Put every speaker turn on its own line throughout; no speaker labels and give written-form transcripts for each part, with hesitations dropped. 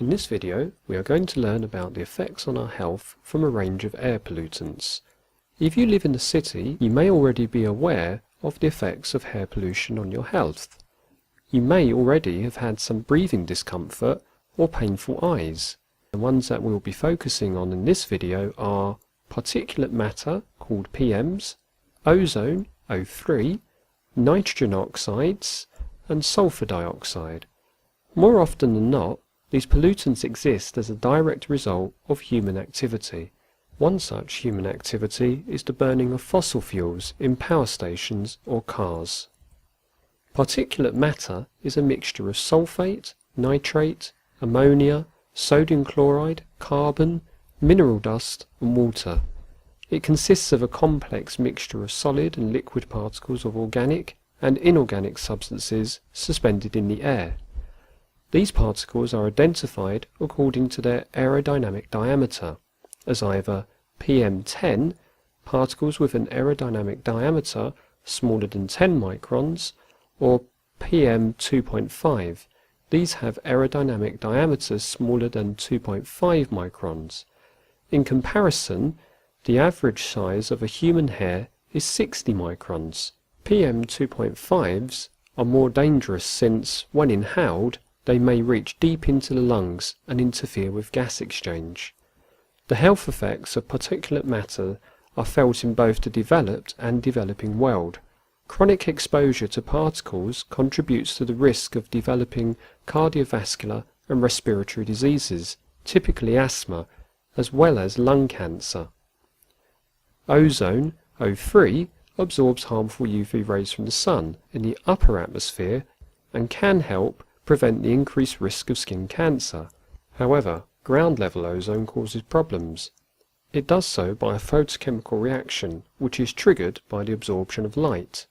In this video, we are going to learn about the effects on our health from a range of air pollutants. If you live in the city, you may already be aware of the effects of air pollution on your health. You may already have had some breathing discomfort or painful eyes. The ones that we'll be focusing on in this video are particulate matter, called PMs, ozone, O3, nitrogen oxides, and sulfur dioxide. More often than not, these pollutants exist as a direct result of human activity. One such human activity is the burning of fossil fuels in power stations or cars. Particulate matter is a mixture of sulfate, nitrate, ammonia, sodium chloride, carbon, mineral dust and water. It consists of a complex mixture of solid and liquid particles of organic and inorganic substances suspended in the air. These particles are identified according to their aerodynamic diameter, as either PM10, particles with an aerodynamic diameter smaller than 10 microns, or PM2.5. These have aerodynamic diameters smaller than 2.5 microns. In comparison, the average size of a human hair is 60 microns. PM2.5s are more dangerous since, when inhaled, they may reach deep into the lungs and interfere with gas exchange. The health effects of particulate matter are felt in both the developed and developing world. Chronic exposure to particles contributes to the risk of developing cardiovascular and respiratory diseases, typically asthma, as well as lung cancer. Ozone, O3, absorbs harmful UV rays from the sun in the upper atmosphere and can help prevent the increased risk of skin cancer. However, ground-level ozone causes problems. It does so by a photochemical reaction, which is triggered by the absorption of light.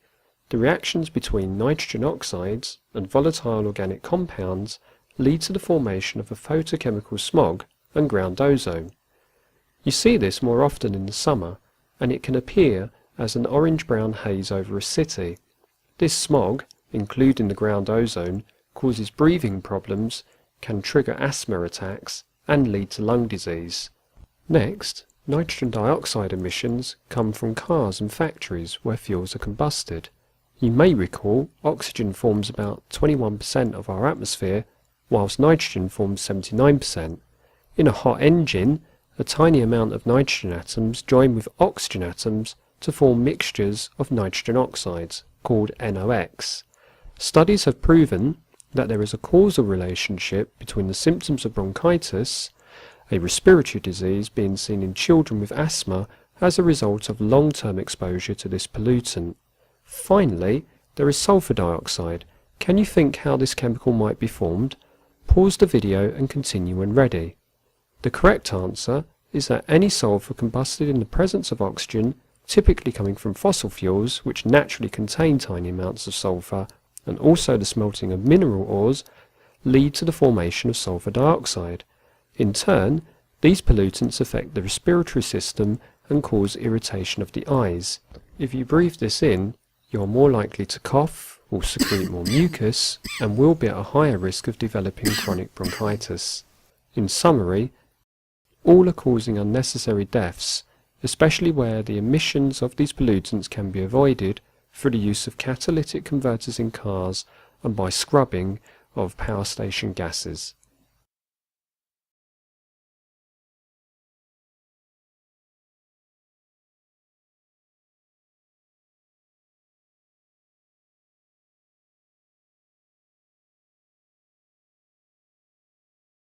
The reactions between nitrogen oxides and volatile organic compounds lead to the formation of a photochemical smog and ground ozone. You see this more often in the summer, and it can appear as an orange-brown haze over a city. This smog, including the ground ozone, causes breathing problems, can trigger asthma attacks, and lead to lung disease. Next, nitrogen dioxide emissions come from cars and factories where fuels are combusted. You may recall oxygen forms about 21% of our atmosphere, whilst nitrogen forms 79%. In a hot engine, a tiny amount of nitrogen atoms join with oxygen atoms to form mixtures of nitrogen oxides, called NOx. Studies have proven that there is a causal relationship between the symptoms of bronchitis, a respiratory disease being seen in children with asthma as a result of long-term exposure to this pollutant. Finally, there is sulfur dioxide. Can you think how this chemical might be formed? Pause the video and continue when ready. The correct answer is that any sulfur combusted in the presence of oxygen, typically coming from fossil fuels which naturally contain tiny amounts of sulfur, and also the smelting of mineral ores, lead to the formation of sulfur dioxide. In turn, these pollutants affect the respiratory system and cause irritation of the eyes. If you breathe this in, you are more likely to cough, will secrete more mucus, and will be at a higher risk of developing chronic bronchitis. In summary, all are causing unnecessary deaths, especially where the emissions of these pollutants can be avoided through the use of catalytic converters in cars and by scrubbing of power station gases.